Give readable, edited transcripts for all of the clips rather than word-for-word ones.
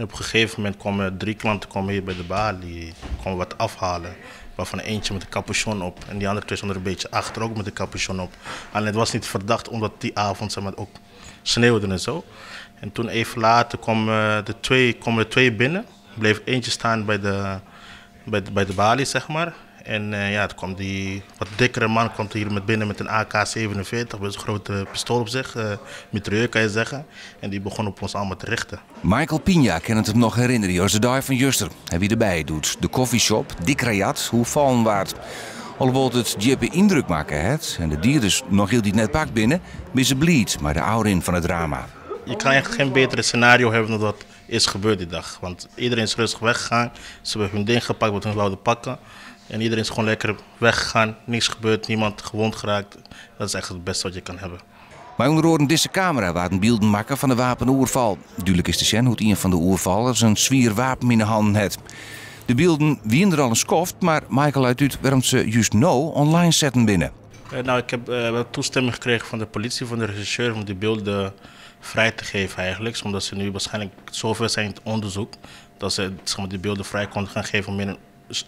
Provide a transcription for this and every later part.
En op een gegeven moment komen 3 klanten hier bij de balie, komen wat afhalen. Waarvan eentje met een capuchon op en die andere 2 stonden er een beetje achter ook met een capuchon op. Alleen het was niet verdacht omdat die avond zeg maar, ook sneeuwde en zo. En toen even later komen de 2 binnen. Bleef eentje staan bij de balie, zeg maar. En toen kwam die wat dikkere man hier met binnen met een AK-47, met een grote pistool op zich, mitrailleur kan je zeggen. En die begon op ons allemaal te richten. Michael Pina kan het hem nog herinneren als de dag van Juster. En wie erbij doet. De koffieshop, Dik Rayat, hoe vallen waard. Alhoewel het Jeppe indruk maken heeft en de dier dus nog heel die net pakt binnen, is ze bleed, maar de ouderin van het drama. Je kan echt geen betere scenario hebben dan dat is gebeurd die dag. Want iedereen is rustig weggegaan, ze hebben hun ding gepakt wat hun wilden pakken. En iedereen is gewoon lekker weggegaan, niks gebeurd, niemand gewond geraakt. Dat is echt het beste wat je kan hebben. Maar onder oren deze camera waar een beelden maken van de wapenoerval. Duidelijk is te zien hoe een van de oervallers een zwier wapen in de hand heeft. De beelden wien er al een skoft, maar Michael uit uit waarom ze juist nu online zetten binnen. Ik heb toestemming gekregen van de politie, van de regisseur om die beelden vrij te geven eigenlijk. Omdat ze nu waarschijnlijk zover zijn in het onderzoek dat ze zeg maar, die beelden vrij konden gaan geven om meer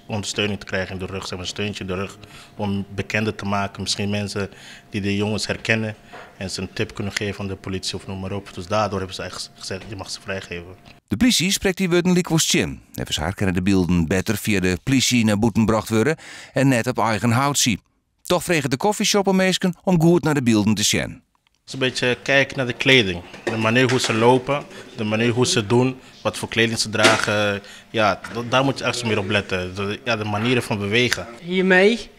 ondersteuning te krijgen in de rug, zeg maar, een steuntje in de rug, om bekender te maken. Misschien mensen die de jongens herkennen en ze een tip kunnen geven aan de politie of noem maar op. Dus daardoor hebben ze eigenlijk gezegd, je mag ze vrijgeven. De politie spreekt die woorden likwoes chin. Even haar kunnen de beelden beter via de politie naar boeten gebracht worden en net op eigen hout zien. Toch vregen de koffieshoppermeesken om goed naar de beelden te zien. Dus een beetje kijken naar de kleding, de manier hoe ze lopen, de manier hoe ze doen, wat voor kleding ze dragen. Ja, daar moet je echt meer op letten. De manieren van bewegen. Hiermee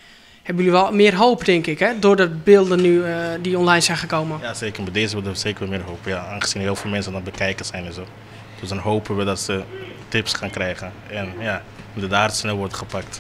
hebben jullie wel meer hoop, denk ik, hè? Door de beelden nu die online zijn gekomen. Ja, zeker. Met deze hebben we zeker meer hoop. Ja, aangezien heel veel mensen aan het bekijken zijn en zo. Dus dan hopen we dat ze tips gaan krijgen. En ja, de daad snel wordt gepakt.